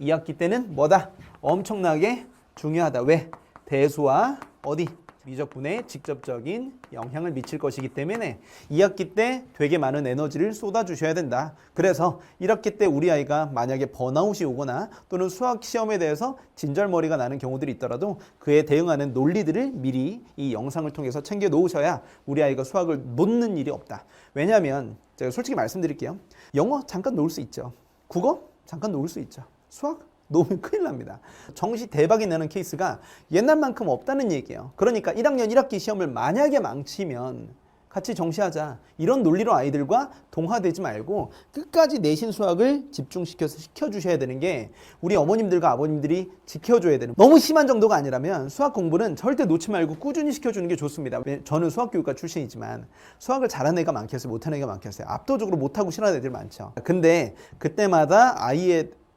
2학기 때는 뭐다? 엄청나게 중요하다. 왜? 대수와 어디? 미적분에 직접적인 영향을 미칠 것이기 때문에 2학기 때 되게 많은 에너지를 쏟아주셔야 된다. 그래서 1학기 때 우리 아이가 만약에 번아웃이 오거나 또는 수학 시험에 대해서 진절머리가 나는 경우들이 있더라도 그에 대응하는 논리들을 미리 이 영상을 통해서 챙겨 놓으셔야 우리 아이가 수학을 놓는 일이 없다. 왜냐하면 제가 솔직히 말씀드릴게요. 영어 잠깐 놓을 수 있죠. 국어 잠깐 놓을 수 있죠. 수학 놓으면 큰일 납니다. 정시 대박이 나는 케이스가 옛날만큼 없다는 얘기예요. 그러니까 1학년 1학기 시험을 만약에 망치면 같이 정시하자. 이런 논리로 아이들과 동화되지 말고 끝까지 내신 수학을 집중시켜서 시켜주셔야 되는 게 우리 어머님들과 아버님들이 지켜줘야 되는, 너무 심한 정도가 아니라면 수학 공부는 절대 놓지 말고 꾸준히 시켜주는 게 좋습니다. 저는 수학교육과 출신이지만 수학을 잘하는 애가 많겠어요? 못하는 애가 많겠어요? 압도적으로 못하고 싫어하는 애들 많죠. 근데 그때마다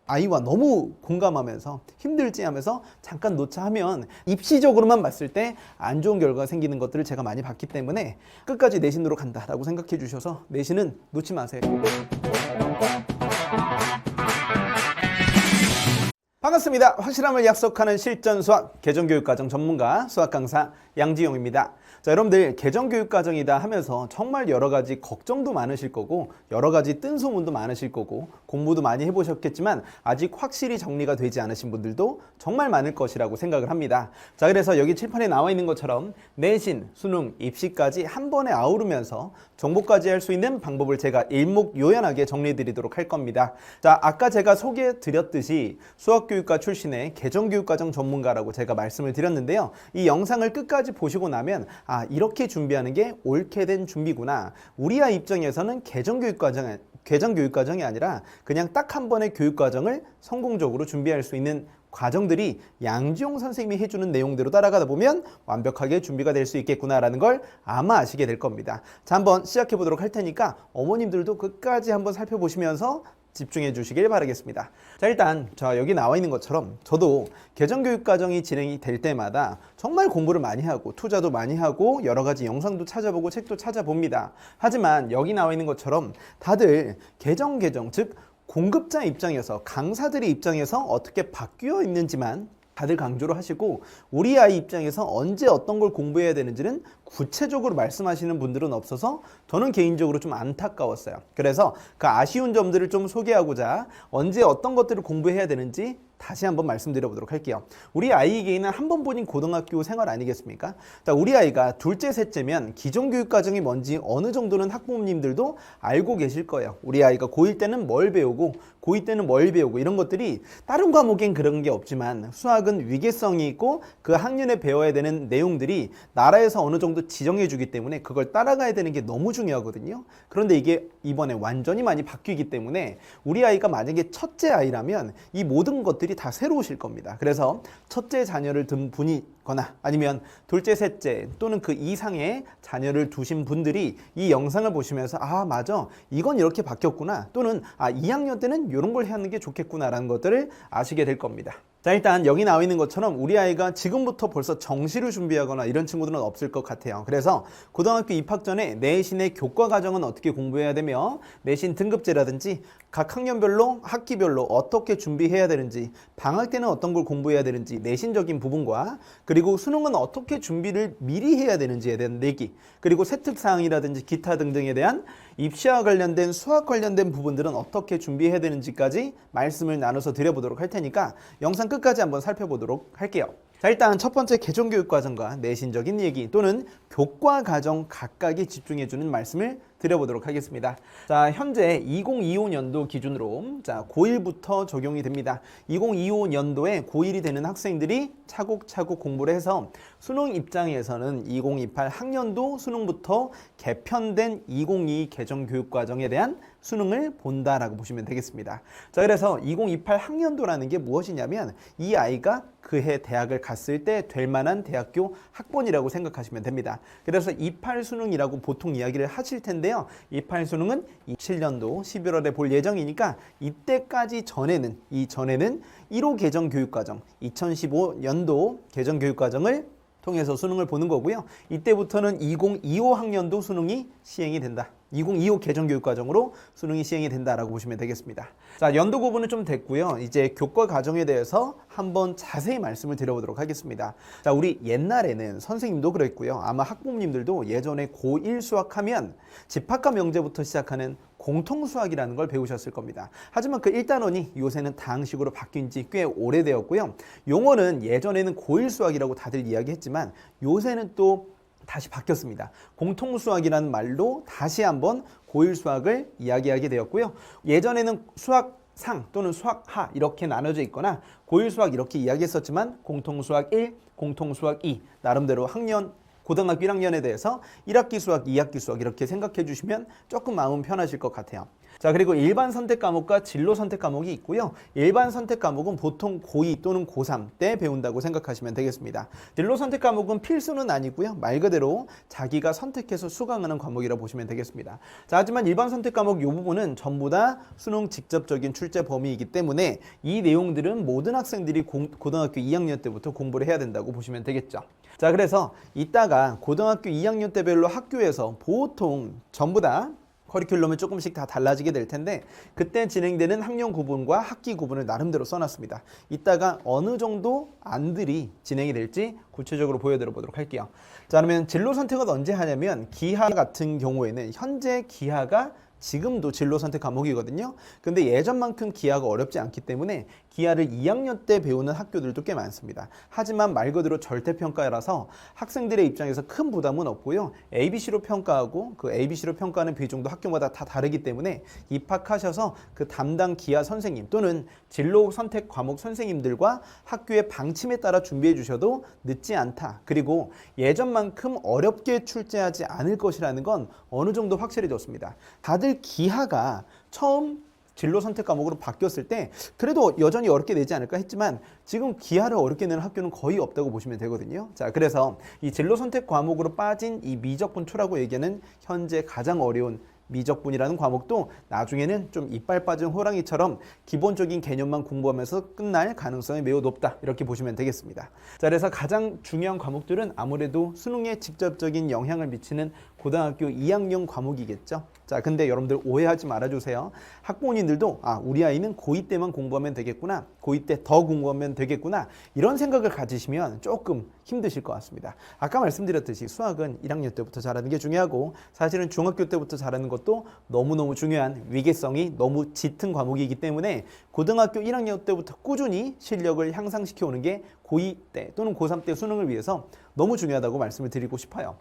아이와 너무 공감하면서 힘들지 하면서 잠깐 놓자 하면 입시적으로만 봤을 때 안 좋은 결과가 생기는 것들을 제가 많이 봤기 때문에 끝까지 내신으로 간다라고 생각해 주셔서 내신은 놓지 마세요. 반갑습니다. 확실함을 약속하는 실전 수학 개정교육과정 전문가 수학 강사 양지용입니다. 자, 여러분들 개정교육과정이다 하면서 정말 여러 가지 걱정도 많으실 거고 여러 가지 뜬 소문도 많으실 거고 공부도 많이 해보셨겠지만 아직 확실히 정리가 되지 않으신 분들도 정말 많을 것이라고 생각을 합니다. 자, 그래서 여기 칠판에 나와 있는 것처럼 내신, 수능, 입시까지 한 번에 아우르면서 정보까지 할 수 있는 방법을 제가 일목요연하게 정리해 드리도록 할 겁니다. 자, 아까 제가 소개해 드렸듯이 수학교육과 출신의 개정교육과정 전문가라고 제가 말씀을 드렸는데요. 이 영상을 끝까지 보시고 나면 이렇게 준비하는 게 옳게 된 준비구나. 우리 아이 입장에서는 개정교육과정이 아니라 그냥 딱 한 번의 교육과정을 성공적으로 준비할 수 있는 과정들이 양지용 선생님이 해주는 내용대로 따라가다 보면 완벽하게 준비가 될 수 있겠구나라는 걸 아마 아시게 될 겁니다. 자, 한번 시작해 보도록 할 테니까 어머님들도 끝까지 한번 살펴보시면서 집중해 주시길 바라겠습니다. 자, 일단 여기 나와 있는 것처럼 저도 개정교육과정이 진행이 될 때마다 정말 공부를 많이 하고 투자도 많이 하고 여러 가지 영상도 찾아보고 책도 찾아봅니다. 하지만 여기 나와 있는 것처럼 다들 개정 즉 공급자 입장에서, 강사들의 입장에서 어떻게 바뀌어 있는지만 다들 강조를 하시고 우리 아이 입장에서 언제 어떤 걸 공부해야 되는지는 구체적으로 말씀하시는 분들은 없어서 저는 개인적으로 좀 안타까웠어요. 그래서 그 아쉬운 점들을 좀 소개하고자 언제 어떤 것들을 공부해야 되는지 다시 한번 말씀드려보도록 할게요. 우리 아이에게는 한 번뿐인 고등학교 생활 아니겠습니까? 자, 우리 아이가 둘째, 셋째면 기존 교육과정이 뭔지 어느 정도는 학부모님들도 알고 계실 거예요. 우리 아이가 고1 때는 뭘 배우고 고2 때는 뭘 배우고 이런 것들이 다른 과목엔 그런 게 없지만 수학은 위계성이 있고 그 학년에 배워야 되는 내용들이 나라에서 어느 정도 지정해 주기 때문에 그걸 따라가야 되는 게 너무 중요하거든요. 그런데 이게 이번에 완전히 많이 바뀌기 때문에 우리 아이가 만약에 첫째 아이라면 이 모든 것들이 다 새로우실 겁니다. 그래서 첫째 자녀를 둔 분이거나 아니면 둘째, 셋째 또는 그 이상의 자녀를 두신 분들이 이 영상을 보시면서 맞아, 이건 이렇게 바뀌었구나, 또는 2학년 때는 이런 걸 해야 하는 게 좋겠구나 라는 것들을 아시게 될 겁니다. 자, 일단 여기 나와 있는 것처럼 우리 아이가 지금부터 벌써 정시를 준비하거나 이런 친구들은 없을 것 같아요. 그래서 고등학교 입학 전에 내신의 교과 과정은 어떻게 공부해야 되며 내신 등급제라든지 각 학년별로 학기별로 어떻게 준비해야 되는지, 방학 때는 어떤 걸 공부해야 되는지 내신적인 부분과 그리고 수능은 어떻게 준비를 미리 해야 되는지에 대한 내기, 그리고 세특사항이라든지 기타 등등에 대한 입시와 관련된 수학 관련된 부분들은 어떻게 준비해야 되는지까지 말씀을 나눠서 드려보도록 할 테니까 영상 끝까지 한번 살펴보도록 할게요. 자, 일단 첫 번째 개정교육과정과 내신적인 얘기 또는 교과과정 각각에 집중해주는 말씀을 드려보도록 하겠습니다. 자, 현재 2025년도 기준으로 고1부터 적용이 됩니다. 2025년도에 고1이 되는 학생들이 차곡차곡 공부를 해서 수능 입장에서는 2028 학년도 수능부터 개편된 2022 개정교육과정에 대한 수능을 본다라고 보시면 되겠습니다. 자, 그래서 2028 학년도라는 게 무엇이냐면 이 아이가 그해 대학을 갔을 때 될 만한 대학교 학번이라고 생각하시면 됩니다. 그래서 28 수능이라고 보통 이야기를 하실 텐데요. 28 수능은 27년도 11월에 볼 예정이니까 이때까지 전에는 1호 개정교육과정 2015년도 개정교육과정을 통해서 수능을 보는 거고요. 이때부터는 2025 학년도 수능이 시행이 된다. 2025 개정교육과정으로 수능이 시행이 된다라고 보시면 되겠습니다. 자, 연도 구분은 좀 됐고요. 이제 교과 과정에 대해서 한번 자세히 말씀을 드려보도록 하겠습니다. 자, 우리 옛날에는 선생님도 그랬고요. 아마 학부모님들도 예전에 고1 수학하면 집합과 명제부터 시작하는 공통수학이라는 걸 배우셨을 겁니다. 하지만 그 1단원이 요새는 다항식으로 바뀐 지 꽤 오래되었고요. 용어는 예전에는 고1 수학이라고 다들 이야기했지만 요새는 또 다시 바뀌었습니다. 공통수학이라는 말로 다시 한번 고1 수학을 이야기하게 되었고요. 예전에는 수학상 또는 수학하 이렇게 나눠져 있거나 고1 수학 이렇게 이야기했었지만 공통수학 1, 공통수학 2 나름대로 학년 고등학교 1학년에 대해서 1학기 수학, 2학기 수학 이렇게 생각해 주시면 조금 마음 편하실 것 같아요. 자, 그리고 일반 선택 과목과 진로 선택 과목이 있고요. 일반 선택 과목은 보통 고2 또는 고3 때 배운다고 생각하시면 되겠습니다. 진로 선택 과목은 필수는 아니고요. 말 그대로 자기가 선택해서 수강하는 과목이라고 보시면 되겠습니다. 자, 하지만 일반 선택 과목 이 부분은 전부 다 수능 직접적인 출제 범위이기 때문에 이 내용들은 모든 학생들이 고등학교 2학년 때부터 공부를 해야 된다고 보시면 되겠죠. 자, 그래서 이따가 고등학교 2학년 때별로 학교에서 보통 전부 다 커리큘럼이 조금씩 다 달라지게 될 텐데 그때 진행되는 학년 구분과 학기 구분을 나름대로 써놨습니다. 이따가 어느 정도 안들이 진행이 될지 구체적으로 보여드려 보도록 할게요. 자, 그러면 진로 선택은 언제 하냐면 기하 같은 경우에는 현재 기하가 지금도 진로 선택 과목이거든요. 근데 예전만큼 기하가 어렵지 않기 때문에 기하를 2학년 때 배우는 학교들도 꽤 많습니다. 하지만 말 그대로 절대평가라서 학생들의 입장에서 큰 부담은 없고요. ABC로 평가하고 그 ABC로 평가하는 비중도 학교마다 다 다르기 때문에 입학하셔서 그 담당 기하 선생님 또는 진로 선택 과목 선생님들과 학교의 방침에 따라 준비해 주셔도 늦지 않다. 그리고 예전만큼 어렵게 출제하지 않을 것이라는 건 어느 정도 확실해졌습니다. 다들 기하가 처음 진로 선택 과목으로 바뀌었을 때 그래도 여전히 어렵게 내지 않을까 했지만 지금 기하를 어렵게 내는 학교는 거의 없다고 보시면 되거든요. 자, 그래서 이 진로 선택 과목으로 빠진 이 미적분 2라고 얘기하는 현재 가장 어려운 미적분이라는 과목도 나중에는 좀 이빨 빠진 호랑이처럼 기본적인 개념만 공부하면서 끝날 가능성이 매우 높다 이렇게 보시면 되겠습니다. 자, 그래서 가장 중요한 과목들은 아무래도 수능에 직접적인 영향을 미치는 고등학교 2학년 과목이겠죠. 자, 근데 여러분들 오해하지 말아주세요. 학부모님들도 우리 아이는 고2 때만 공부하면 되겠구나, 고2 때 더 공부하면 되겠구나 이런 생각을 가지시면 조금 힘드실 것 같습니다. 아까 말씀드렸듯이 수학은 1학년 때부터 잘하는 게 중요하고 사실은 중학교 때부터 잘하는 것도 너무너무 중요한 위계성이 너무 짙은 과목이기 때문에 고등학교 1학년 때부터 꾸준히 실력을 향상시켜 오는 게 고2 때 또는 고3 때 수능을 위해서 너무 중요하다고 말씀을 드리고 싶어요.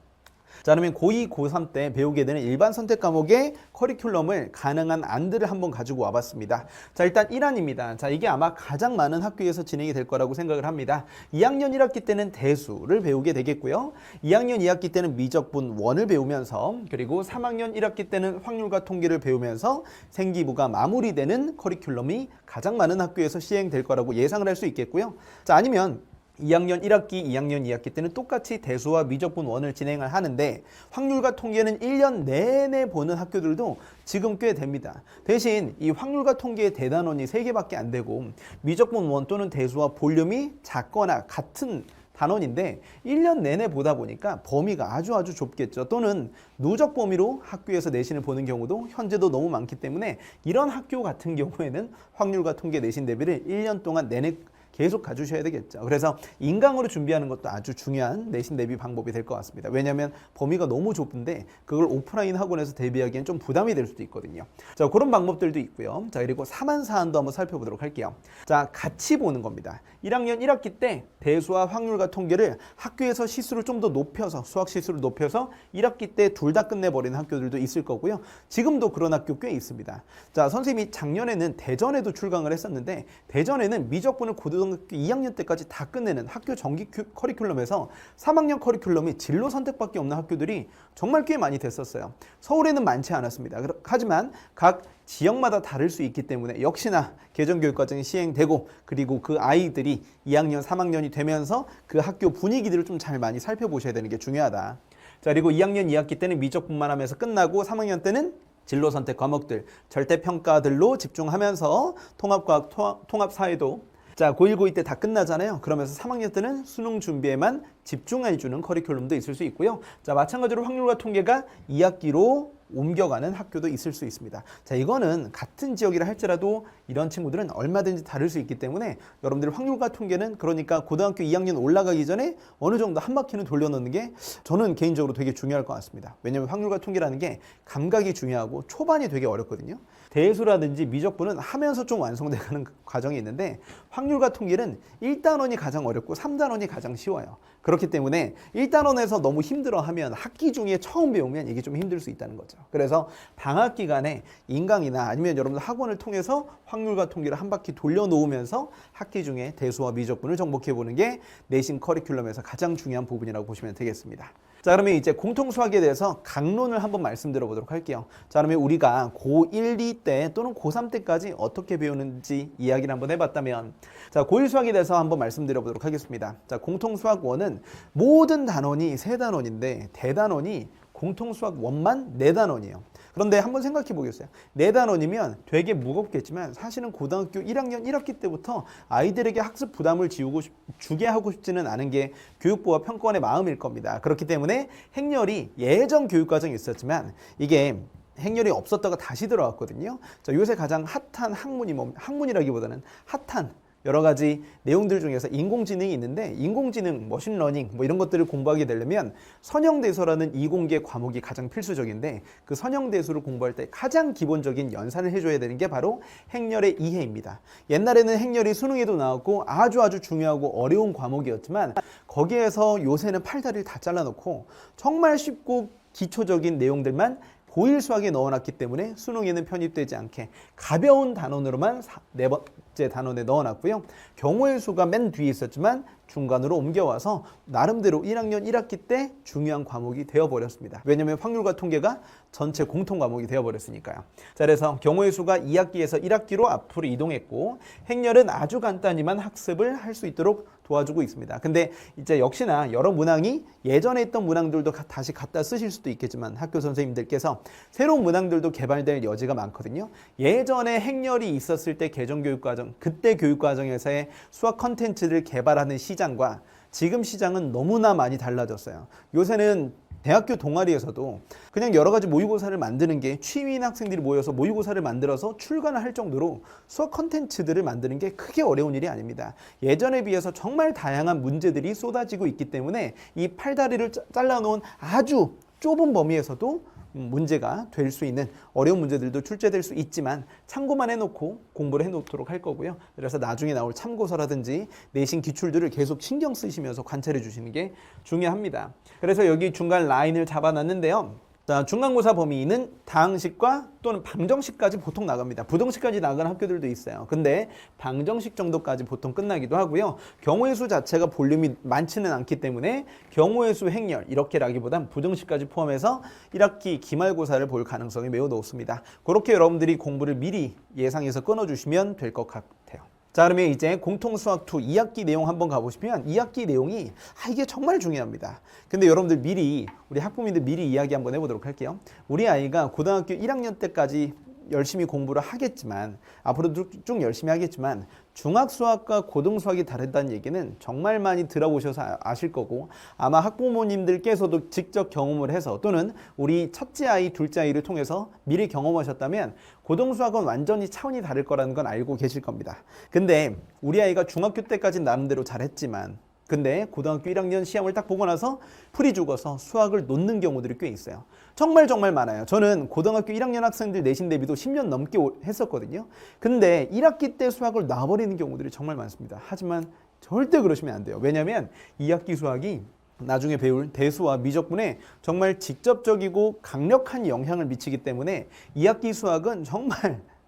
자, 그러면 고2, 고3 때 배우게 되는 일반 선택 과목의 커리큘럼을 가능한 안들을 한번 가지고 와봤습니다. 자, 일단 1안입니다. 자, 이게 아마 가장 많은 학교에서 진행이 될 거라고 생각을 합니다. 2학년 1학기 때는 대수를 배우게 되겠고요. 2학년 2학기 때는 미적분 1을 배우면서 그리고 3학년 1학기 때는 확률과 통계를 배우면서 생기부가 마무리되는 커리큘럼이 가장 많은 학교에서 시행될 거라고 예상을 할 수 있겠고요. 자, 아니면 2학년 1학기, 2학년 2학기 때는 똑같이 대수와 미적분 1을 진행을 하는데 확률과 통계는 1년 내내 보는 학교들도 지금 꽤 됩니다. 대신 이 확률과 통계의 대단원이 3개밖에 안 되고 미적분 1 또는 대수와 볼륨이 작거나 같은 단원인데 1년 내내 보다 보니까 범위가 아주 좁겠죠. 또는 누적 범위로 학교에서 내신을 보는 경우도 현재도 너무 많기 때문에 이런 학교 같은 경우에는 확률과 통계 내신 대비를 1년 동안 내내 계속 가주셔야 되겠죠. 그래서 인강으로 준비하는 것도 아주 중요한 내신 대비 방법이 될 것 같습니다. 왜냐하면 범위가 너무 좁은데 그걸 오프라인 학원에서 대비하기엔 좀 부담이 될 수도 있거든요. 자, 그런 방법들도 있고요. 자, 그리고 4만 사안도 한번 살펴보도록 할게요. 자, 같이 보는 겁니다. 1학년 1학기 때 대수와 확률과 통계를 학교에서 시수를 좀 더 높여서 수학 시수를 높여서 1학기 때 둘 다 끝내버리는 학교들도 있을 거고요. 지금도 그런 학교 꽤 있습니다. 자, 선생님이 작년에는 대전에도 출강을 했었는데 대전에는 미적분을 고등학교 2학년 때까지 다 끝내는 학교 정기 커리큘럼에서 3학년 커리큘럼이 진로 선택밖에 없는 학교들이 정말 꽤 많이 됐었어요. 서울에는 많지 않았습니다. 하지만 각 지역마다 다를 수 있기 때문에 역시나 개정교육과정이 시행되고 그리고 그 아이들이 2학년, 3학년이 되면서 그 학교 분위기들을 좀 잘 많이 살펴보셔야 되는 게 중요하다. 자, 그리고 2학년 2학기 때는 미적분만 하면서 끝나고 3학년 때는 진로 선택 과목들, 절대평가들로 집중하면서 통합과학, 통합사회도 자, 고1, 고2 때 다 끝나잖아요. 그러면서 3학년 때는 수능 준비에만 집중해주는 커리큘럼도 있을 수 있고요. 자, 마찬가지로 확률과 통계가 2학기로 옮겨가는 학교도 있을 수 있습니다. 자, 이거는 같은 지역이라 할지라도 이런 친구들은 얼마든지 다를 수 있기 때문에 여러분들 확률과 통계는 그러니까 고등학교 2학년 올라가기 전에 어느 정도 한 바퀴는 돌려놓는 게 저는 개인적으로 되게 중요할 것 같습니다. 왜냐하면 확률과 통계라는 게 감각이 중요하고 초반이 되게 어렵거든요. 대수라든지 미적분은 하면서 좀 완성돼가는 과정이 있는데 확률과 통계는 1단원이 가장 어렵고 3단원이 가장 쉬워요. 그렇기 때문에 1단원에서 너무 힘들어하면 학기 중에 처음 배우면 이게 좀 힘들 수 있다는 거죠. 그래서 방학 기간에 인강이나 아니면 여러분들 학원을 통해서 확률과 통계를 한 바퀴 돌려놓으면서 학기 중에 대수와 미적분을 정복해보는 게 내신 커리큘럼에서 가장 중요한 부분이라고 보시면 되겠습니다. 자, 그러면 이제 공통수학에 대해서 강론을 한번 말씀드려 보도록 할게요. 자, 그러면 우리가 고1, 2 때 또는 고3 때까지 어떻게 배우는지 이야기를 한번 해봤다면, 자, 고1 수학에 대해서 한번 말씀드려 보도록 하겠습니다. 자, 공통수학 1은 모든 단원이 3단원인데 대단원이 공통수학 1만 4단원이에요. 그런데 한번 생각해 보겠어요. 4단원이면 되게 무겁겠지만 사실은 고등학교 1학년 1학기 때부터 아이들에게 학습 부담을 주게 하고 싶지는 않은 게 교육부와 평가원의 마음일 겁니다. 그렇기 때문에 행렬이 예전 교육과정이 있었지만 이게 행렬이 없었다가 다시 들어왔거든요. 자, 요새 가장 핫한 학문이 학문이라기보다는 핫한 여러 가지 내용들 중에서 인공지능이 있는데 인공지능, 머신러닝 뭐 이런 것들을 공부하게 되려면 선형대소라는 이공계 과목이 가장 필수적인데 그 선형대소를 공부할 때 가장 기본적인 연산을 해줘야 되는 게 바로 행렬의 이해입니다. 옛날에는 행렬이 수능에도 나왔고 아주 중요하고 어려운 과목이었지만 거기에서 요새는 팔다리를 다 잘라놓고 정말 쉽고 기초적인 내용들만 고1 수학에 넣어놨기 때문에 수능에는 편입되지 않게 가벼운 단원으로만 4번째 단원에 넣어놨고요. 경우의 수가 맨 뒤에 있었지만 중간으로 옮겨와서 나름대로 1학년 1학기 때 중요한 과목이 되어버렸습니다. 왜냐하면 확률과 통계가 전체 공통 과목이 되어버렸으니까요. 자, 그래서 경우의 수가 2학기에서 1학기로 앞으로 이동했고 행렬은 아주 간단히만 학습을 할 수 있도록 도와주고 있습니다. 근데 이제 역시나 여러 문항이 예전에 있던 문항들도 다시 갖다 쓰실 수도 있겠지만 학교 선생님들께서 새로운 문항들도 개발될 여지가 많거든요. 예전에 행렬이 있었을 때 개정교육과정, 그때 교육과정에서의 수학 컨텐츠를 개발하는 시장과 지금 시장은 너무나 많이 달라졌어요. 요새는 대학교 동아리에서도 그냥 여러 가지 모의고사를 만드는 게 취미인 학생들이 모여서 모의고사를 만들어서 출간을 할 정도로 수학 컨텐츠들을 만드는 게 크게 어려운 일이 아닙니다. 예전에 비해서 정말 다양한 문제들이 쏟아지고 있기 때문에 이 팔다리를 잘라놓은 아주 좁은 범위에서도 문제가 될 수 있는 어려운 문제들도 출제될 수 있지만 참고만 해놓고 공부를 해놓도록 할 거고요. 그래서 나중에 나올 참고서라든지 내신 기출들을 계속 신경 쓰시면서 관찰해 주시는 게 중요합니다. 그래서 여기 중간 라인을 잡아놨는데요. 자, 중간고사 범위는 당식과 또는 방정식까지 보통 나갑니다. 부등식까지 나가는 학교들도 있어요. 근데 방정식 정도까지 보통 끝나기도 하고요. 경우의 수 자체가 볼륨이 많지는 않기 때문에 경우의 수 행렬 이렇게라기보단 부등식까지 포함해서 1학기 기말고사를 볼 가능성이 매우 높습니다. 그렇게 여러분들이 공부를 미리 예상해서 끊어주시면 될 것 같아요. 자, 그러면 이제 공통수학 2 2학기 내용 한번 가보시면 2학기 내용이 이게 정말 중요합니다. 근데 여러분들 미리 우리 학부모님들 미리 이야기 한번 해보도록 할게요. 우리 아이가 고등학교 1학년 때까지 열심히 공부를 하겠지만 앞으로도 쭉 열심히 하겠지만 중학수학과 고등수학이 다르다는 얘기는 정말 많이 들어보셔서 아실 거고 아마 학부모님들께서도 직접 경험을 해서 또는 우리 첫째 아이, 둘째 아이를 통해서 미리 경험하셨다면 고등수학은 완전히 차원이 다를 거라는 건 알고 계실 겁니다. 근데 우리 아이가 중학교 때까지는 나름대로 잘했지만 근데 고등학교 1학년 시험을 딱 보고 나서 풀이 죽어서 수학을 놓는 경우들이 꽤 있어요. 정말 많아요. 저는 고등학교 1학년 학생들 내신 대비도 10년 넘게 했었거든요. 근데 1학기 때 수학을 놔버리는 경우들이 정말 많습니다. 하지만 절대 그러시면 안 돼요. 왜냐하면 2학기 수학이 나중에 배울 대수와 미적분에 정말 직접적이고 강력한 영향을 미치기 때문에 2학기 수학은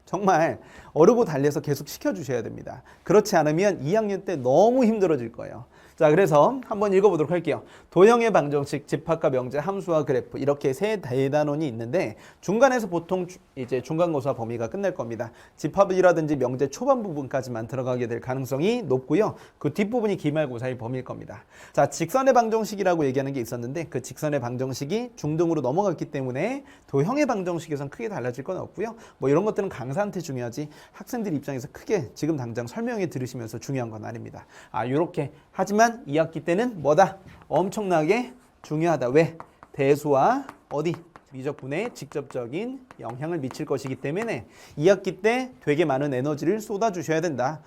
정말 어르고 달래서 계속 시켜주셔야 됩니다. 그렇지 않으면 2학년 때 너무 힘들어질 거예요. 자, 그래서 한번 읽어보도록 할게요. 도형의 방정식, 집합과 명제, 함수와 그래프 이렇게 세 대단원이 있는데 중간에서 보통 이제 중간고사 범위가 끝날 겁니다. 집합이라든지 명제 초반 부분까지만 들어가게 될 가능성이 높고요. 그 뒷부분이 기말고사의 범위일 겁니다. 자, 직선의 방정식이라고 얘기하는 게 있었는데 그 직선의 방정식이 중등으로 넘어갔기 때문에 도형의 방정식에선 크게 달라질 건 없고요. 뭐 이런 것들은 강사한테 중요하지 학생들 입장에서 크게 지금 당장 설명해 들으시면서 중요한 건 아닙니다. 이렇게 하지만 2학기 때는 뭐다? 엄청나게 중요하다. 왜? 대수와 어디? 미적분에 직접적인 영향을 미칠 것이기 때문에 2학기 때 되게 많은 에너지를 쏟아주셔야 된다.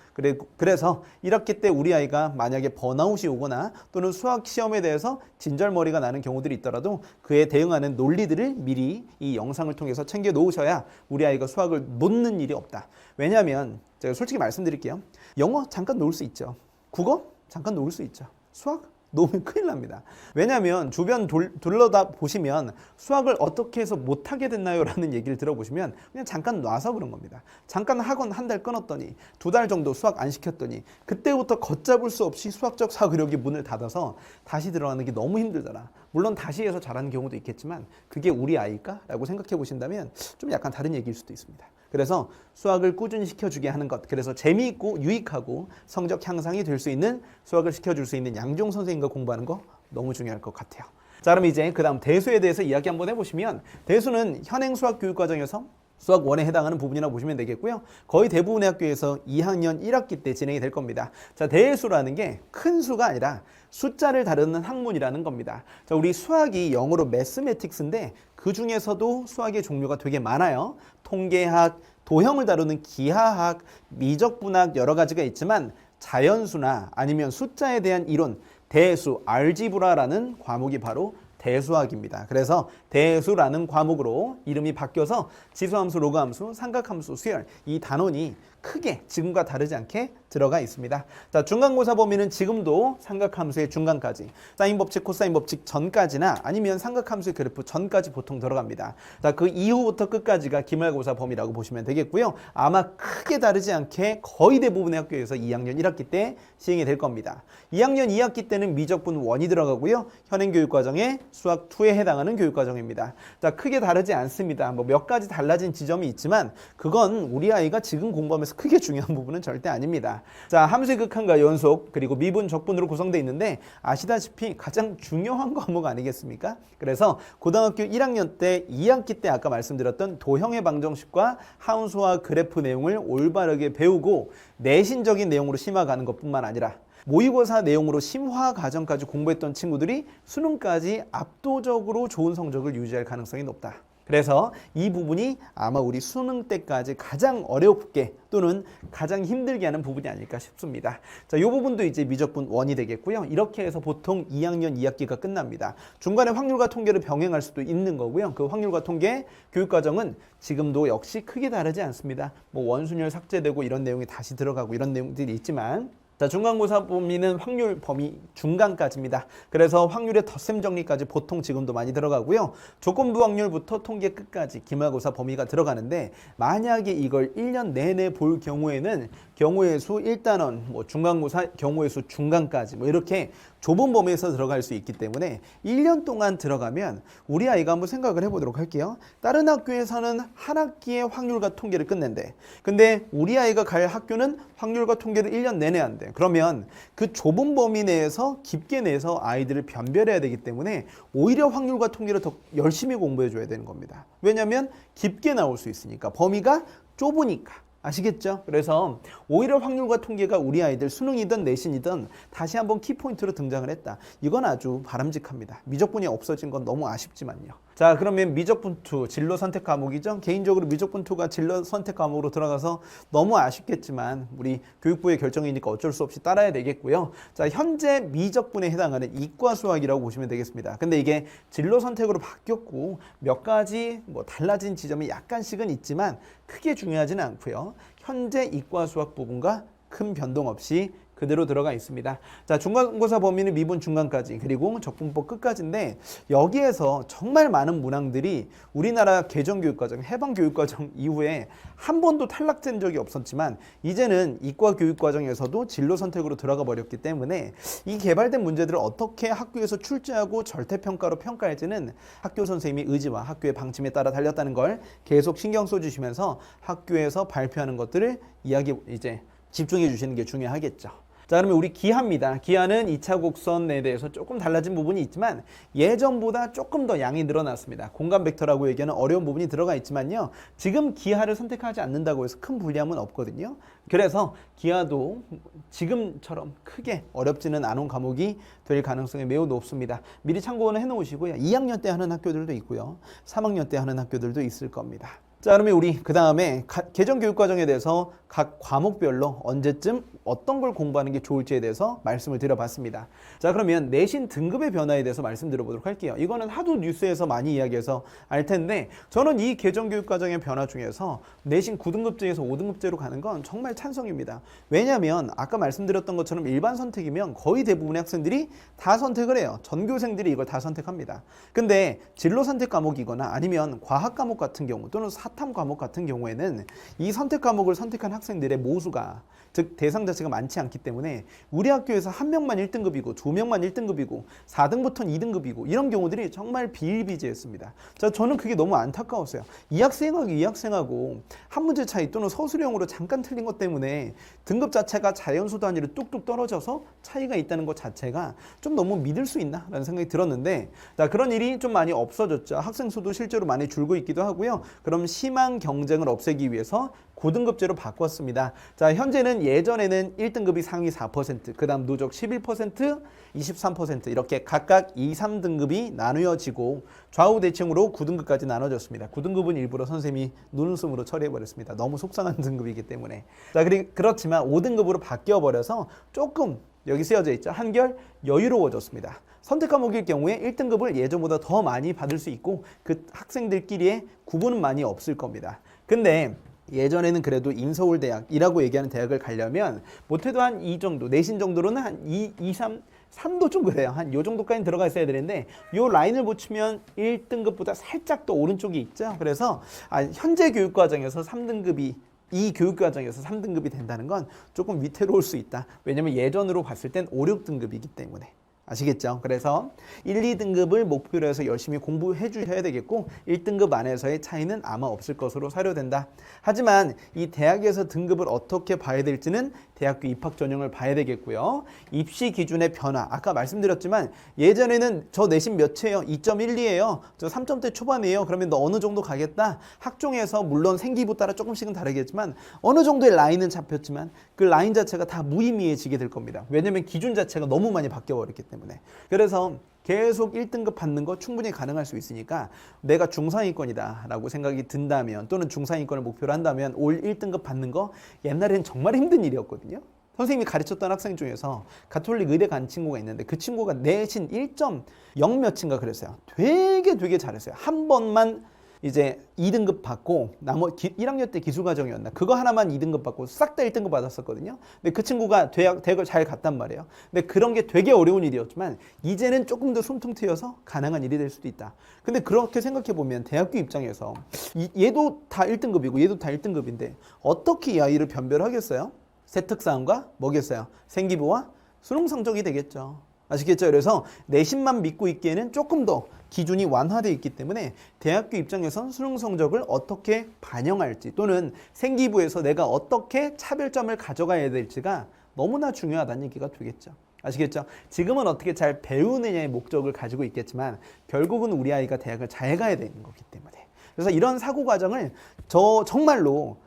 그래서 1학기 때 우리 아이가 만약에 번아웃이 오거나 또는 수학 시험에 대해서 진절머리가 나는 경우들이 있더라도 그에 대응하는 논리들을 미리 이 영상을 통해서 챙겨 놓으셔야 우리 아이가 수학을 놓는 일이 없다. 왜냐하면 제가 솔직히 말씀드릴게요. 영어 잠깐 놓을 수 있죠. 국어 잠깐 놓을 수 있죠. 수학 놓으면 큰일 납니다. 왜냐하면 주변 둘러다 보시면 수학을 어떻게 해서 못하게 됐나요? 라는 얘기를 들어보시면 그냥 잠깐 놔서 그런 겁니다. 잠깐 학원 한 달 끊었더니 2달 정도 수학 안 시켰더니 그때부터 걷잡을 수 없이 수학적 사고력이 문을 닫아서 다시 들어가는 게 너무 힘들더라. 물론 다시 해서 잘하는 경우도 있겠지만 그게 우리 아이일까? 라고 생각해 보신다면 좀 약간 다른 얘기일 수도 있습니다. 그래서 수학을 꾸준히 시켜주게 하는 것, 그래서 재미있고 유익하고 성적 향상이 될 수 있는 수학을 시켜줄 수 있는 양종 선생님과 공부하는 거 너무 중요할 것 같아요. 자, 그럼 이제 그 다음 대수에 대해서 이야기 한번 해보시면 대수는 현행 수학 교육 과정에서 수학 1에 해당하는 부분이라고 보시면 되겠고요. 거의 대부분의 학교에서 2학년 1학기 때 진행이 될 겁니다. 자, 대수라는 게 큰 수가 아니라 숫자를 다루는 학문이라는 겁니다. 자, 우리 수학이 영어로 매스매틱스인데 그 중에서도 수학의 종류가 되게 많아요. 통계학, 도형을 다루는 기하학, 미적분학 여러 가지가 있지만 자연수나 아니면 숫자에 대한 이론, 대수, 알지브라라는 과목이 바로 대수학입니다. 그래서 대수라는 과목으로 이름이 바뀌어서 지수함수, 로그함수, 삼각함수, 수열 이 단원이 크게 지금과 다르지 않게 들어가 있습니다. 자, 중간고사 범위는 지금도 삼각함수의 중간까지, 사인 법칙, 코사인 법칙 전까지나 아니면 삼각함수의 그래프 전까지 보통 들어갑니다. 자, 그 이후부터 끝까지가 기말고사 범위라고 보시면 되겠고요. 아마 크게 다르지 않게 거의 대부분의 학교에서 2학년 1학기 때 시행이 될 겁니다. 2학년 2학기 때는 미적분 1이 들어가고요. 현행 교육과정에 수학 2에 해당하는 교육과정입니다. 자, 크게 다르지 않습니다. 뭐 몇 가지 달라진 지점이 있지만 그건 우리 아이가 지금 공부하면서 크게 중요한 부분은 절대 아닙니다. 자, 함수의 극한과 연속 그리고 미분, 적분으로 구성되어 있는데 아시다시피 가장 중요한 과목 아니겠습니까? 그래서 고등학교 1학년 때 2학기 때 아까 말씀드렸던 도형의 방정식과 함수와 그래프 내용을 올바르게 배우고 내신적인 내용으로 심화가는 것뿐만 아니라 모의고사 내용으로 심화 과정까지 공부했던 친구들이 수능까지 압도적으로 좋은 성적을 유지할 가능성이 높다. 그래서 이 부분이 아마 우리 수능 때까지 가장 어렵게 또는 가장 힘들게 하는 부분이 아닐까 싶습니다. 자, 이 부분도 이제 미적분 1이 되겠고요. 이렇게 해서 보통 2학년 2학기가 끝납니다. 중간에 확률과 통계를 병행할 수도 있는 거고요. 그 확률과 통계 교육과정은 지금도 역시 크게 다르지 않습니다. 뭐 원순열 삭제되고 이런 내용이 다시 들어가고 이런 내용들이 있지만 자, 중간고사 범위는 확률 범위 중간까지입니다. 그래서 확률의 덧셈 정리까지 보통 지금도 많이 들어가고요. 조건부 확률부터 통계 끝까지 기말고사 범위가 들어가는데 만약에 이걸 1년 내내 볼 경우에는 경우의 수 1단원, 뭐 중간고사 경우의 수 중간까지 뭐 이렇게 좁은 범위에서 들어갈 수 있기 때문에 1년 동안 들어가면 우리 아이가 한번 생각을 해보도록 할게요. 다른 학교에서는 한 학기에 확률과 통계를 끝낸대. 근데 우리 아이가 갈 학교는 확률과 통계를 1년 내내 한대. 그러면 그 좁은 범위 내에서 깊게 내서 아이들을 변별해야 되기 때문에 오히려 확률과 통계를 더 열심히 공부해 줘야 되는 겁니다. 왜냐하면 깊게 나올 수 있으니까, 범위가 좁으니까. 아시겠죠? 그래서 오히려 확률과 통계가 우리 아이들 수능이든 내신이든 다시 한번 키포인트로 등장을 했다. 이건 아주 바람직합니다. 미적분이 없어진 건 너무 아쉽지만요. 자, 그러면 미적분 2 진로 선택 과목이죠. 개인적으로 미적분 2가 진로 선택 과목으로 들어가서 너무 아쉽겠지만 우리 교육부의 결정이니까 어쩔 수 없이 따라야 되겠고요. 자, 현재 미적분에 해당하는 이과 수학이라고 보시면 되겠습니다. 근데 이게 진로 선택으로 바뀌었고 몇 가지 뭐 달라진 지점이 약간씩은 있지만 크게 중요하지는 않고요. 현재 이과 수학 부분과 큰 변동 없이 그대로 들어가 있습니다. 자, 중간고사 범위는 미분 중간까지 그리고 적분법 끝까지인데 여기에서 정말 많은 문항들이 우리나라 개정교육과정, 해방교육과정 이후에 한 번도 탈락된 적이 없었지만 이제는 이과교육과정에서도 진로 선택으로 들어가 버렸기 때문에 이 개발된 문제들을 어떻게 학교에서 출제하고 절대평가로 평가할지는 학교 선생님의 의지와 학교의 방침에 따라 달렸다는 걸 계속 신경 써주시면서 학교에서 발표하는 것들을 이제 집중해 주시는 게 중요하겠죠. 자, 그러면 우리 기하입니다. 기하는 2차 곡선에 대해서 조금 달라진 부분이 있지만 예전보다 조금 더 양이 늘어났습니다. 공간 벡터라고 얘기하는 어려운 부분이 들어가 있지만요. 지금 기하를 선택하지 않는다고 해서 큰 불리함은 없거든요. 그래서 기하도 지금처럼 크게 어렵지는 않은 과목이 될 가능성이 매우 높습니다. 미리 참고는 해놓으시고요. 2학년 때 하는 학교들도 있고요. 3학년 때 하는 학교들도 있을 겁니다. 자, 그러면 우리 그 다음에 개정교육과정에 대해서 각 과목별로 언제쯤 어떤 걸 공부하는 게 좋을지에 대해서 말씀을 드려봤습니다. 자, 그러면 내신 등급의 변화에 대해서 말씀드려보도록 할게요. 이거는 하도 뉴스에서 많이 이야기해서 알 텐데 저는 이 개정교육과정의 변화 중에서 내신 9등급제에서 5등급제로 가는 건 정말 찬성입니다. 왜냐하면 아까 말씀드렸던 것처럼 일반 선택이면 거의 대부분의 학생들이 다 선택을 해요. 전교생들이 이걸 다 선택합니다. 근데 진로 선택 과목이거나 아니면 과학 과목 같은 경우 또는 사탐 과목 같은 경우에는 이 선택 과목을 선택한 학생들의 모수가 즉 대상 자체가 많지 않기 때문에 우리 학교에서 한 명만 1등급이고 두 명만 1등급이고 4등부터는 2등급이고 이런 경우들이 정말 비일비재했습니다. 자, 저는 그게 너무 안타까웠어요. 이 학생하고 한 문제 차이 또는 서술형으로 잠깐 틀린 것 때문에 등급 자체가 자연수 단위로 뚝뚝 떨어져서 차이가 있다는 것 자체가 좀 너무 믿을 수 있나? 라는 생각이 들었는데 자, 그런 일이 좀 많이 없어졌죠. 학생 수도 실제로 많이 줄고 있기도 하고요. 그럼 심한 경쟁을 없애기 위해서 9등급제로 바꿨습니다. 자, 현재는 예전에는 1등급이 상위 4%, 그 다음 누적 11%, 23% 이렇게 각각 2, 3등급이 나누어지고 좌우 대칭으로 9등급까지 나눠졌습니다. 9등급은 일부러 선생님이 눈웃음으로 처리해버렸습니다. 너무 속상한 등급이기 때문에. 자, 그렇지만 5등급으로 바뀌어버려서 조금 여기 쓰여져 있죠. 한결 여유로워졌습니다. 선택 과목일 경우에 1등급을 예전보다 더 많이 받을 수 있고 그 학생들끼리의 구분은 많이 없을 겁니다. 근데 예전에는 그래도 인서울대학이라고 얘기하는 대학을 가려면 못해도 한 이 정도, 내신 정도로는 한 2, 3도 좀 그래요. 한 요 정도까지 들어가 있어야 되는데 요 라인을 붙이면 1등급보다 살짝 더 오른쪽이 있죠. 그래서 현재 교육과정에서 3등급이 이 교육과정에서 3등급이 된다는 건 조금 위태로울 수 있다. 왜냐면 예전으로 봤을 땐 5, 6등급이기 때문에. 아시겠죠? 그래서 1, 2등급을 목표로 해서 열심히 공부해 주셔야 되겠고 1등급 안에서의 차이는 아마 없을 것으로 사료된다. 하지만 이 대학에서 등급을 어떻게 봐야 될지는 대학교 입학 전형을 봐야 되겠고요. 입시 기준의 변화, 아까 말씀드렸지만 예전에는 저 내신 몇이에요? 2.12예요. 저 3점대 초반이에요. 그러면 너 어느 정도 가겠다? 학종에서 물론 생기부 따라 조금씩은 다르겠지만 어느 정도의 라인은 잡혔지만 그 라인 자체가 다 무의미해지게 될 겁니다. 왜냐면 기준 자체가 너무 많이 바뀌어버렸기 때문에. 그래서 계속 1등급 받는 거 충분히 가능할 수 있으니까 내가 중상위권이다 라고 생각이 든다면 또는 중상위권을 목표로 한다면 올 1등급 받는 거 옛날에는 정말 힘든 일이었거든요. 선생님이 가르쳤던 학생 중에서 가톨릭 의대 간 친구가 있는데 그 친구가 내신 1.0 몇인가 그랬어요. 되게 잘했어요. 한 번만 이제 2등급 받고 1학년 때 기술과정이었나 그거 하나만 2등급 받고 싹 다 1등급 받았었거든요. 근데 그 친구가 대학을 잘 갔단 말이에요. 근데 그런 게 되게 어려운 일이었지만 이제는 조금 더 숨통 트여서 가능한 일이 될 수도 있다. 근데 그렇게 생각해 보면 대학교 입장에서 얘도 다 1등급이고 얘도 다 1등급인데 어떻게 이 아이를 변별하겠어요? 세특사항과 뭐겠어요? 생기부와 수능 성적이 되겠죠. 아시겠죠? 그래서 내신만 믿고 있기에는 조금 더 기준이 완화되어 있기 때문에 대학교 입장에선 수능 성적을 어떻게 반영할지 또는 생기부에서 내가 어떻게 차별점을 가져가야 될지가 너무나 중요하다는 얘기가 되겠죠. 아시겠죠? 지금은 어떻게 잘 배우느냐의 목적을 가지고 있겠지만 결국은 우리 아이가 대학을 잘 가야 되는 거기 때문에 그래서 이런 사고 과정을 정말로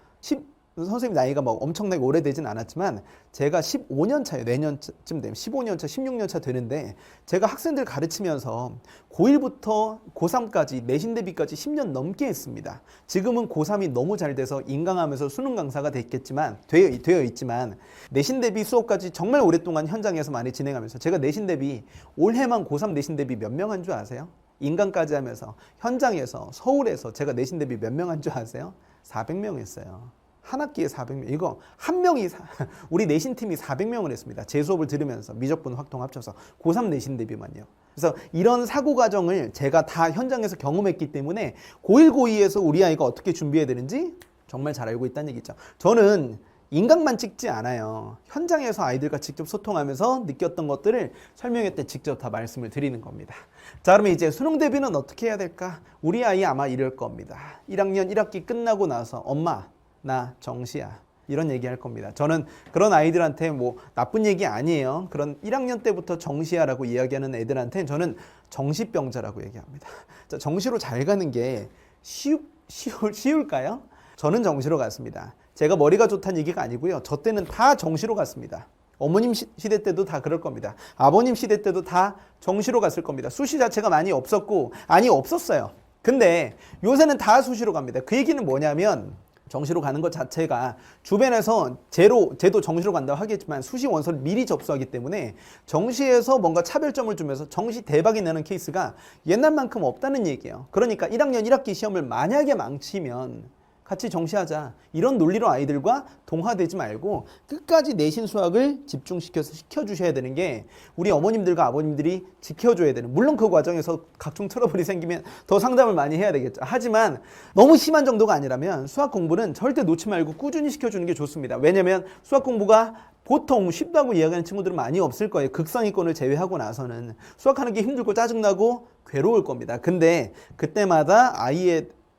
선생님 나이가 막 엄청나게 오래되진 않았지만 제가 15년 차예요. 내년쯤 되면 15년 차, 16년 차 되는데 제가 학생들 가르치면서 고1부터 고3까지 내신 대비까지 10년 넘게 했습니다. 지금은 고3이 너무 잘 돼서 인강하면서 수능 강사가 됐겠지만 되어 있지만 내신 대비 수업까지 정말 오랫동안 현장에서 많이 진행하면서 제가 내신 대비 올해만 고3 내신 대비 몇 명 한 줄 아세요? 인강까지 하면서 현장에서 서울에서 제가 내신 대비 몇 명 한 줄 아세요? 400명 했어요. 한 학기에 400명. 이거 한 명이 우리 내신팀이 400명을 했습니다. 제 수업을 들으면서 미적분 확통 합쳐서 고3 내신 대비만요. 그래서 이런 사고 과정을 제가 다 현장에서 경험했기 때문에 고1, 고2에서 우리 아이가 어떻게 준비해야 되는지 정말 잘 알고 있다는 얘기죠. 저는 인강만 찍지 않아요. 현장에서 아이들과 직접 소통하면서 느꼈던 것들을 설명회 때 직접 다 말씀을 드리는 겁니다. 자, 그러면 이제 수능 대비는 어떻게 해야 될까? 우리 아이 아마 이럴 겁니다. 1학년 1학기 끝나고 나서 엄마 나 정시야. 이런 얘기 할 겁니다. 저는 그런 아이들한테 뭐 나쁜 얘기 아니에요. 그런 1학년 때부터 정시하라고 이야기하는 애들한테 저는 정시병자라고 얘기합니다. 자, 정시로 잘 가는 게 쉬울까요? 저는 정시로 갔습니다. 제가 머리가 좋다는 얘기가 아니고요. 저 때는 다 정시로 갔습니다. 어머님 시대 때도 다 그럴 겁니다. 아버님 시대 때도 다 정시로 갔을 겁니다. 수시 자체가 많이 없었고, 아니 없었어요. 근데 요새는 다 수시로 갑니다. 그 얘기는 뭐냐면 정시로 가는 것 자체가 주변에서 쟤도 정시로 간다고 하겠지만 수시 원서를 미리 접수하기 때문에 정시에서 뭔가 차별점을 주면서 정시 대박이 나는 케이스가 옛날만큼 없다는 얘기예요. 그러니까 1학년 1학기 시험을 만약에 망치면 같이 정시하자. 이런 논리로 아이들과 동화되지 말고 끝까지 내신 수학을 집중시켜서 시켜주셔야 되는 게 우리 어머님들과 아버님들이 지켜줘야 되는, 물론 그 과정에서 각종 트러블이 생기면 더 상담을 많이 해야 되겠죠. 하지만 너무 심한 정도가 아니라면 수학 공부는 절대 놓지 말고 꾸준히 시켜주는 게 좋습니다. 왜냐면 수학 공부가 보통 쉽다고 이야기하는 친구들은 많이 없을 거예요. 극상위권을 제외하고 나서는 수학하는 게 힘들고 짜증나고 괴로울 겁니다. 근데 그때마다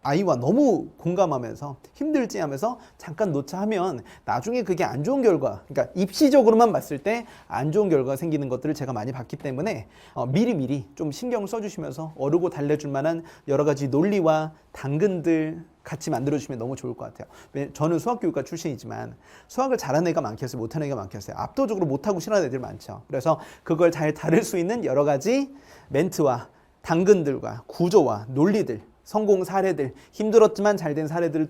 아이와 너무 공감하면서 힘들지 하면서 잠깐 놓자 하면 나중에 그게 안 좋은 결과, 그러니까 입시적으로만 봤을 때 안 좋은 결과가 생기는 것들을 제가 많이 봤기 때문에 미리미리 좀 신경을 써주시면서 어르고 달래줄 만한 여러 가지 논리와 당근들 같이 만들어주시면 너무 좋을 것 같아요. 저는 수학교육과 출신이지만 수학을 잘하는 애가 많겠어요? 못하는 애가 많겠어요? 압도적으로 못하고 싫어하는 애들 많죠. 그래서 그걸 잘 다룰 수 있는 여러 가지 멘트와 당근들과 구조와 논리들, 성공 사례들, 힘들었지만 잘된 사례들을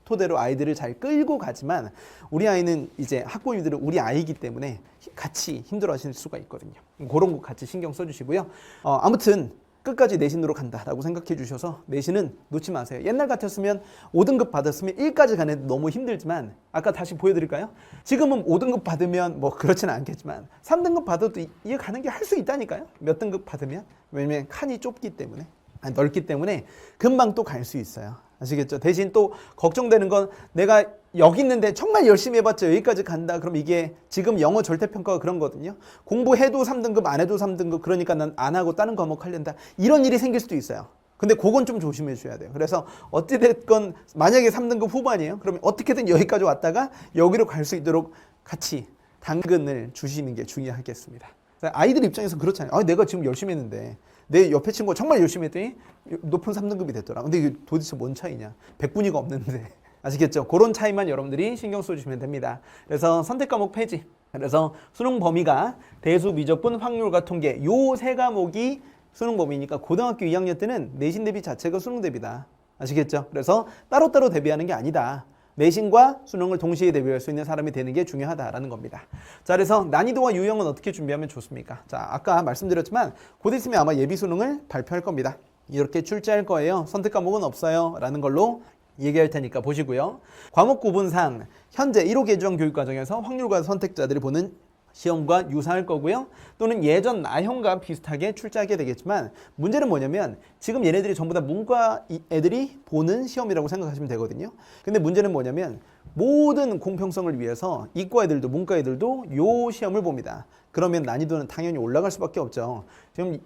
토대로 아이들을 잘 끌고 가지만 우리 아이는 이제 학부모님들은 우리 아이이기 때문에 같이 힘들어 하실 수가 있거든요. 그런 거 같이 신경 써주시고요. 아무튼 끝까지 내신으로 간다라고 생각해 주셔서 내신은 놓지 마세요. 옛날 같았으면 5등급 받았으면 1까지 가는 데 너무 힘들지만 아까 다시 보여드릴까요? 지금은 5등급 받으면 뭐 그렇지는 않겠지만 3등급 받아도 이게 가는 게 할 수 있다니까요. 몇 등급 받으면. 왜냐면 칸이 좁기 때문에. 넓기 때문에 금방 또 갈 수 있어요. 아시겠죠? 대신 또 걱정되는 건 내가 여기 있는데 정말 열심히 해봤자 여기까지 간다. 그럼 이게 지금 영어 절대평가가 그런 거거든요. 공부해도 3등급 안 해도 3등급, 그러니까 난 안 하고 다른 과목 하려다. 이런 일이 생길 수도 있어요. 근데 그건 좀 조심해 주셔야 돼요. 그래서 어찌됐건 만약에 3등급 후반이에요. 그러면 어떻게든 여기까지 왔다가 여기로 갈 수 있도록 같이 당근을 주시는 게 중요하겠습니다. 아이들 입장에서 그렇잖아요. 내가 지금 열심히 했는데 내 옆에 친구가 정말 열심히 했더니 높은 3등급이 됐더라. 근데 이게 도대체 뭔 차이냐? 100분위가 없는데. 아시겠죠? 그런 차이만 여러분들이 신경 써주시면 됩니다. 그래서 선택 과목 폐지. 그래서 수능 범위가 대수, 미적분, 확률과 통계 요 세 과목이 수능 범위니까 고등학교 2학년 때는 내신 대비 자체가 수능 대비다. 아시겠죠? 그래서 따로따로 대비하는 게 아니다. 내신과 수능을 동시에 대비할 수 있는 사람이 되는 게 중요하다라는 겁니다. 자, 그래서 난이도와 유형은 어떻게 준비하면 좋습니까? 자, 아까 말씀드렸지만 곧 있으면 아마 예비 수능을 발표할 겁니다. 이렇게 출제할 거예요. 선택 과목은 없어요. 라는 걸로 얘기할 테니까 보시고요. 과목 구분상 현재 1호 개정 교육과정에서 확률과 선택자들이 보는 시험과 유사할 거고요. 또는 예전 나형과 비슷하게 출제하게 되겠지만 문제는 뭐냐면 지금 얘네들이 전부 다 문과 애들이 보는 시험이라고 생각하시면 되거든요. 근데 문제는 뭐냐면 모든 공평성을 위해서 이과 애들도 문과 애들도 요 시험을 봅니다. 그러면 난이도는 당연히 올라갈 수밖에 없죠.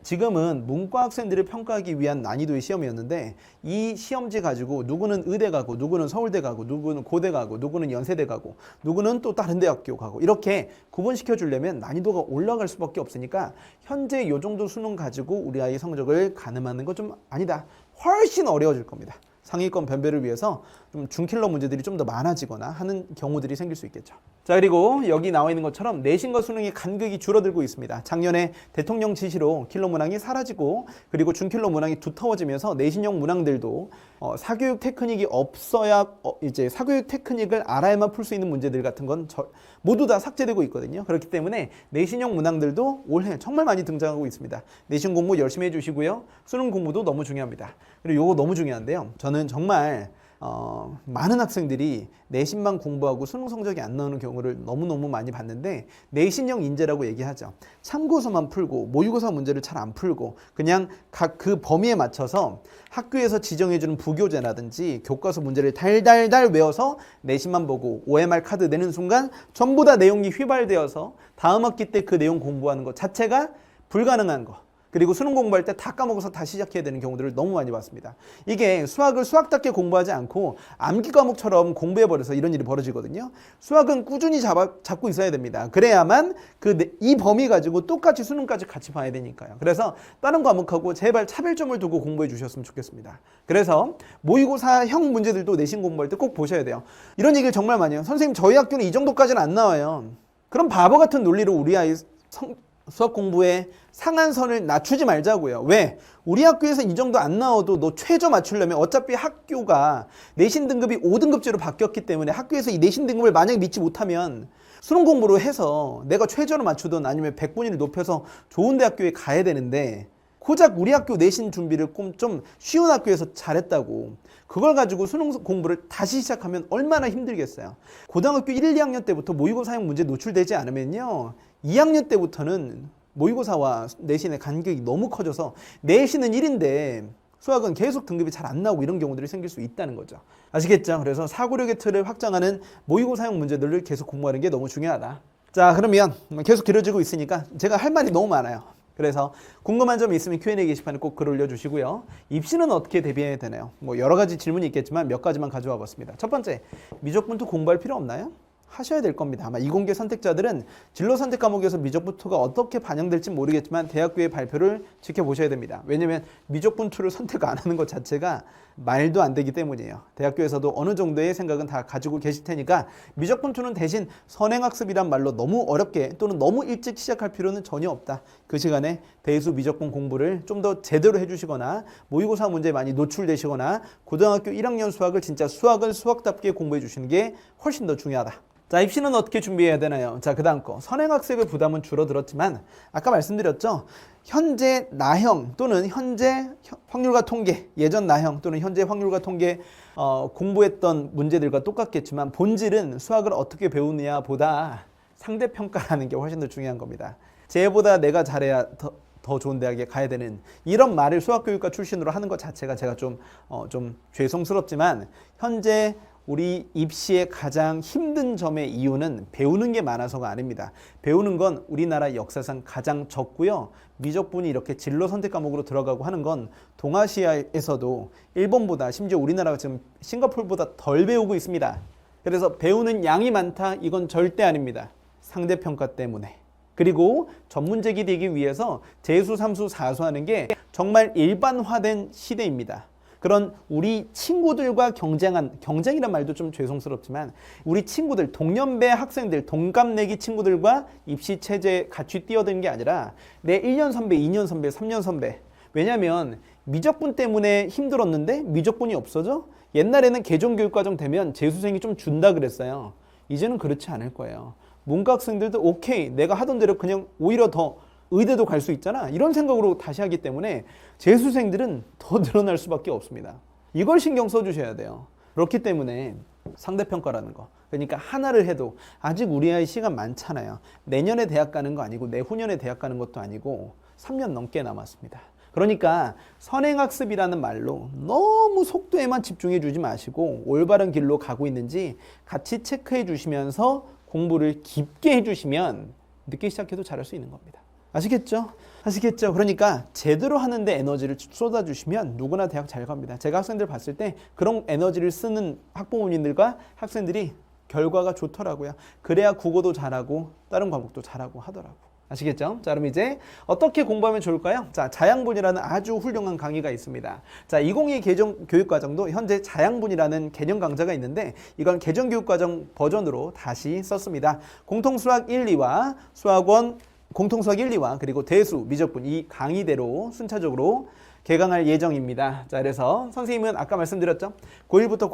지금은 문과 학생들을 평가하기 위한 난이도의 시험이었는데 이 시험지 가지고 누구는 의대 가고 누구는 서울대 가고 누구는 고대 가고 누구는 연세대 가고 누구는 또 다른 대학교 가고 이렇게 구분시켜 주려면 난이도가 올라갈 수밖에 없으니까 현재 요 정도 수능 가지고 우리 아이 성적을 가늠하는 건 좀 아니다. 훨씬 어려워질 겁니다. 상위권 변별을 위해서 좀 중킬러 문제들이 좀 더 많아지거나 하는 경우들이 생길 수 있겠죠. 자, 그리고 여기 나와 있는 것처럼 내신과 수능의 간극이 줄어들고 있습니다. 작년에 대통령 지시로 킬러 문항이 사라지고 그리고 중킬러 문항이 두터워지면서 내신형 문항들도 사교육 테크닉이 없어야 이제 사교육 테크닉을 알아야만 풀 수 있는 문제들 같은 건 모두 다 삭제되고 있거든요. 그렇기 때문에 내신형 문항들도 올해 정말 많이 등장하고 있습니다. 내신 공부 열심히 해주시고요. 수능 공부도 너무 중요합니다. 그리고 이거 너무 중요한데요. 저는 정말 많은 학생들이 내신만 공부하고 수능 성적이 안 나오는 경우를 너무너무 많이 봤는데 내신형 인재라고 얘기하죠. 참고서만 풀고 모의고사 문제를 잘 안 풀고 그냥 각 그 범위에 맞춰서 학교에서 지정해주는 부교재라든지 교과서 문제를 달달달 외워서 내신만 보고 OMR 카드 내는 순간 전부 다 내용이 휘발되어서 다음 학기 때 그 내용 공부하는 것 자체가 불가능한 거. 그리고 수능 공부할 때 다 까먹어서 다시 시작해야 되는 경우들을 너무 많이 봤습니다. 이게 수학을 수학답게 공부하지 않고 암기 과목처럼 공부해버려서 이런 일이 벌어지거든요. 수학은 꾸준히 잡고 있어야 됩니다. 그래야만 이 범위 가지고 똑같이 수능까지 같이 봐야 되니까요. 그래서 다른 과목하고 제발 차별점을 두고 공부해 주셨으면 좋겠습니다. 그래서 모의고사형 문제들도 내신 공부할 때 꼭 보셔야 돼요. 이런 얘기를 정말 많이 해요. 선생님, 저희 학교는 이 정도까지는 안 나와요. 그럼 바보 같은 논리로 우리 아이 수학 공부에 상한선을 낮추지 말자고요. 왜? 우리 학교에서 이 정도 안 나와도 너 최저 맞추려면 어차피 학교가 내신 등급이 5등급제로 바뀌었기 때문에 학교에서 이 내신 등급을 만약에 믿지 못하면 수능 공부로 해서 내가 최저로 맞추든 아니면 100분위를 높여서 좋은 대학교에 가야 되는데 고작 우리 학교 내신 준비를 좀 쉬운 학교에서 잘했다고 그걸 가지고 수능 공부를 다시 시작하면 얼마나 힘들겠어요. 고등학교 1, 2학년 때부터 모의고사형 문제 노출되지 않으면요 2학년 때부터는 모의고사와 내신의 간격이 너무 커져서 내신은 1인데 수학은 계속 등급이 잘 안 나오고 이런 경우들이 생길 수 있다는 거죠. 아시겠죠? 그래서 사고력의 틀을 확장하는 모의고사형 문제들을 계속 공부하는 게 너무 중요하다. 자, 그러면 계속 길어지고 있으니까 제가 할 말이 너무 많아요. 그래서 궁금한 점이 있으면 Q&A 게시판에 꼭 글 올려주시고요. 입시는 어떻게 대비해야 되나요? 여러 가지 질문이 있겠지만 몇 가지만 가져와 봤습니다. 첫 번째, 미적분투 공부할 필요 없나요? 하셔야 될 겁니다. 아마 이공계 선택자들은 진로 선택 과목에서 미적분투가 어떻게 반영될지 모르겠지만 대학교의 발표를 지켜보셔야 됩니다. 왜냐하면 미적분투를 선택 안 하는 것 자체가 말도 안 되기 때문이에요. 대학교에서도 어느 정도의 생각은 다 가지고 계실 테니까 미적분투는 대신 선행학습이란 말로 너무 어렵게 또는 너무 일찍 시작할 필요는 전혀 없다. 그 시간에 대수 미적분 공부를 좀 더 제대로 해주시거나 모의고사 문제에 많이 노출되시거나 고등학교 1학년 수학을 진짜 수학을 수학답게 공부해 주시는 게 훨씬 더 중요하다. 자, 입시는 어떻게 준비해야 되나요? 자, 그 다음 거. 선행학습의 부담은 줄어들었지만 아까 말씀드렸죠. 현재 나형 또는 현재 확률과 통계, 예전 나형 또는 현재 확률과 통계 공부했던 문제들과 똑같겠지만 본질은 수학을 어떻게 배우느냐 보다 상대평가라는 게 훨씬 더 중요한 겁니다. 쟤보다 내가 잘해야 더 좋은 대학에 가야 되는 이런 말을 수학교육과 출신으로 하는 것 자체가 제가 좀 죄송스럽지만 현재 우리 입시의 가장 힘든 점의 이유는 배우는 게 많아서가 아닙니다. 배우는 건 우리나라 역사상 가장 적고요. 미적분이 이렇게 진로 선택 과목으로 들어가고 하는 건 동아시아에서도 일본보다 심지어 우리나라가 지금 싱가포르보다 덜 배우고 있습니다. 그래서 배우는 양이 많다 이건 절대 아닙니다. 상대평가 때문에. 그리고 전문직이 되기 위해서 재수, 삼수, 사수 하는 게 정말 일반화된 시대입니다. 그런 우리 친구들과 경쟁이란 말도 좀 죄송스럽지만 우리 친구들, 동년배 학생들, 동갑내기 친구들과 입시 체제에 같이 뛰어드는 게 아니라 내 1년 선배, 2년 선배, 3년 선배. 왜냐하면 미적분 때문에 힘들었는데 미적분이 없어져? 옛날에는 개종교육과정 되면 재수생이 좀 준다 그랬어요. 이제는 그렇지 않을 거예요. 문과 학생들도 오케이, 내가 하던 대로 그냥 오히려 더 의대도 갈 수 있잖아. 이런 생각으로 다시 하기 때문에 재수생들은 더 늘어날 수밖에 없습니다. 이걸 신경 써주셔야 돼요. 그렇기 때문에 상대평가라는 거. 그러니까 하나를 해도 아직 우리 아이 시간 많잖아요. 내년에 대학 가는 거 아니고 내후년에 대학 가는 것도 아니고 3년 넘게 남았습니다. 그러니까 선행학습이라는 말로 너무 속도에만 집중해 주지 마시고 올바른 길로 가고 있는지 같이 체크해 주시면서 공부를 깊게 해주시면 늦게 시작해도 잘할 수 있는 겁니다. 아시겠죠? 아시겠죠? 그러니까 제대로 하는데 에너지를 쏟아주시면 누구나 대학 잘 갑니다. 제가 학생들 봤을 때 그런 에너지를 쓰는 학부모님들과 학생들이 결과가 좋더라고요. 그래야 국어도 잘하고 다른 과목도 잘하고 하더라고. 아시겠죠? 자, 그럼 이제 어떻게 공부하면 좋을까요? 자, 자양분이라는 아주 훌륭한 강의가 있습니다. 자, 2022 개정 교육과정도 현재 자양분이라는 개념 강좌가 있는데 이건 개정 교육과정 버전으로 다시 썼습니다. 공통수학 1, 2와 수학원 공통수학 1, 2와 그리고 대수, 미적분 이 강의대로 순차적으로 개강할 예정입니다. 자, 그래서 선생님은 아까 말씀드렸죠. 고1부터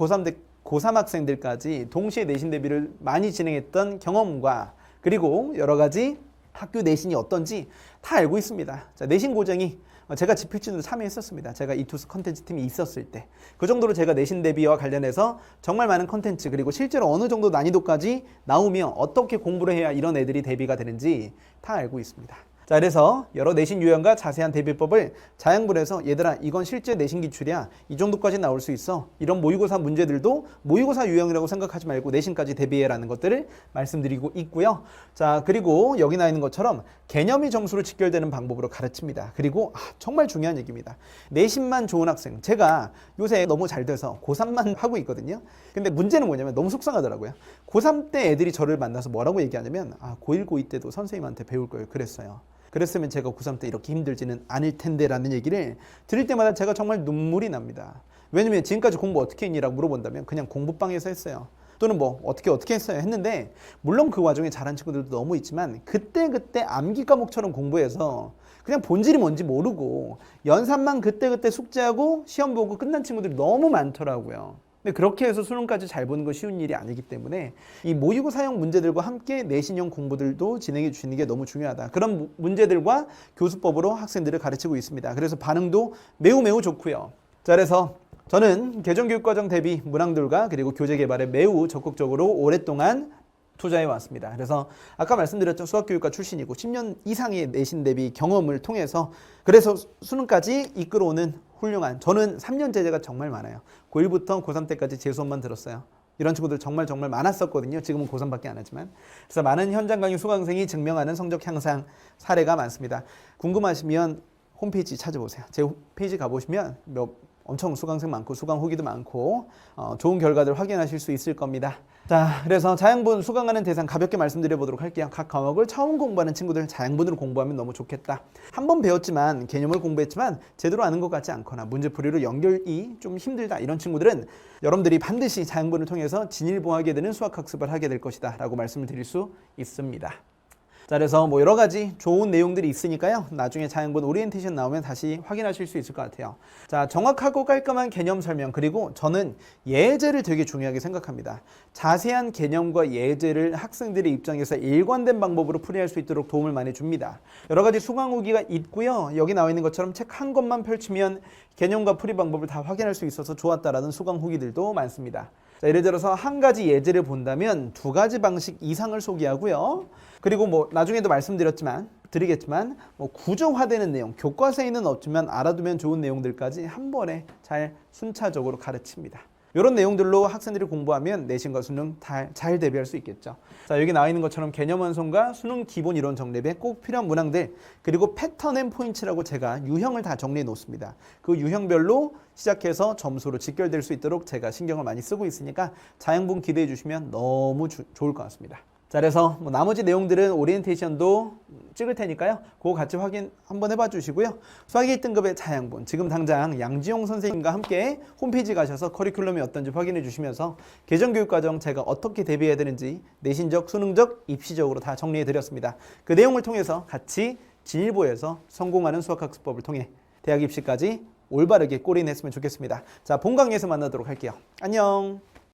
고3 학생들까지 동시에 내신 대비를 많이 진행했던 경험과 그리고 여러 가지 학교 내신이 어떤지 다 알고 있습니다. 자, 내신 고정이 제가 집필진으로 참여했었습니다. 제가 이투스 컨텐츠 팀이 있었을 때. 그 정도로 제가 내신 대비와 관련해서 정말 많은 컨텐츠 그리고 실제로 어느 정도 난이도까지 나오면 어떻게 공부를 해야 이런 애들이 대비가 되는지 다 알고 있습니다. 자, 그래서 여러 내신 유형과 자세한 대비법을 자양분해서 얘들아 이건 실제 내신 기출이야. 이 정도까지 나올 수 있어. 이런 모의고사 문제들도 모의고사 유형이라고 생각하지 말고 내신까지 대비해라는 것들을 말씀드리고 있고요. 자, 그리고 여기 나와 있는 것처럼 개념이 점수로 직결되는 방법으로 가르칩니다. 그리고 정말 중요한 얘기입니다. 내신만 좋은 학생. 제가 요새 너무 잘 돼서 고3만 하고 있거든요. 근데 문제는 뭐냐면 너무 속상하더라고요. 고3 때 애들이 저를 만나서 뭐라고 얘기하냐면 고1, 고2 때도 선생님한테 배울 걸 그랬어요. 그랬으면 제가 고3 때 이렇게 힘들지는 않을 텐데 라는 얘기를 들을 때마다 제가 정말 눈물이 납니다. 왜냐면 지금까지 공부 어떻게 했니? 라고 물어본다면 그냥 공부방에서 했어요. 또는 뭐 어떻게 했어요? 했는데 물론 그 와중에 잘한 친구들도 너무 있지만 그때 암기 과목처럼 공부해서 그냥 본질이 뭔지 모르고 연산만 그때 숙제하고 시험 보고 끝난 친구들이 너무 많더라고요. 근데 그렇게 해서 수능까지 잘 보는 거 쉬운 일이 아니기 때문에 이 모의고사형 문제들과 함께 내신형 공부들도 진행해 주시는 게 너무 중요하다. 그런 문제들과 교수법으로 학생들을 가르치고 있습니다. 그래서 반응도 매우 좋고요. 자, 그래서 저는 개정교육과정 대비 문항들과 그리고 교재 개발에 매우 적극적으로 오랫동안 투자해 왔습니다. 그래서 아까 말씀드렸죠. 수학교육과 출신이고 10년 이상의 내신 대비 경험을 통해서 그래서 수능까지 이끌어오는 훌륭한, 저는 3년 제자가 정말 많아요. 고1부터 고3 때까지 제 수업만 들었어요. 이런 친구들 정말 많았었거든요. 지금은 고3밖에 안 하지만. 그래서 많은 현장 강의 수강생이 증명하는 성적 향상 사례가 많습니다. 궁금하시면 홈페이지 찾아보세요. 제 페이지 가보시면 엄청 수강생 많고 수강 후기도 많고 좋은 결과들 확인하실 수 있을 겁니다. 자, 그래서 자양분 수강하는 대상 가볍게 말씀드려 보도록 할게요. 각 과목을 처음 공부하는 친구들 자양분으로 공부하면 너무 좋겠다. 한 번 배웠지만 개념을 공부했지만 제대로 아는 것 같지 않거나 문제풀이로 연결이 좀 힘들다 이런 친구들은 여러분들이 반드시 자양분을 통해서 진일보하게 되는 수학학습을 하게 될 것이다 라고 말씀을 드릴 수 있습니다. 자, 그래서 뭐 여러 가지 좋은 내용들이 있으니까요. 나중에 자양분 오리엔테이션 나오면 다시 확인하실 수 있을 것 같아요. 자, 정확하고 깔끔한 개념 설명, 그리고 저는 예제를 되게 중요하게 생각합니다. 자세한 개념과 예제를 학생들의 입장에서 일관된 방법으로 풀이할 수 있도록 도움을 많이 줍니다. 여러 가지 수강 후기가 있고요. 여기 나와 있는 것처럼 책 한 권만 펼치면 개념과 풀이 방법을 다 확인할 수 있어서 좋았다라는 수강 후기들도 많습니다. 자, 예를 들어서 한 가지 예제를 본다면 2가지 방식 이상을 소개하고요. 그리고 뭐 나중에도 드리겠지만 뭐 구조화되는 내용, 교과서에는 없지만 알아두면 좋은 내용들까지 한 번에 잘 순차적으로 가르칩니다. 이런 내용들로 학생들이 공부하면 내신과 수능 잘 대비할 수 있겠죠. 자, 여기 나와 있는 것처럼 개념 완성과 수능 기본 이론 정립에 꼭 필요한 문항들, 그리고 패턴 앤 포인트라고 제가 유형을 다 정리해 놓습니다. 그 유형별로 시작해서 점수로 직결될 수 있도록 제가 신경을 많이 쓰고 있으니까 자양분 기대해 주시면 너무 좋을 것 같습니다. 자, 그래서 뭐 나머지 내용들은 오리엔테이션도 찍을 테니까요. 그거 같이 확인 한번 해봐 주시고요. 수학 1등급의 자양분, 지금 당장 양지용 선생님과 함께 홈페이지 가셔서 커리큘럼이 어떤지 확인해 주시면서 개정교육과정 제가 어떻게 대비해야 되는지 내신적, 수능적, 입시적으로 다 정리해 드렸습니다. 그 내용을 통해서 같이 진일보에서 성공하는 수학학습법을 통해 대학 입시까지 올바르게 골인했으면 좋겠습니다. 자, 본 강의에서 만나도록 할게요. 안녕.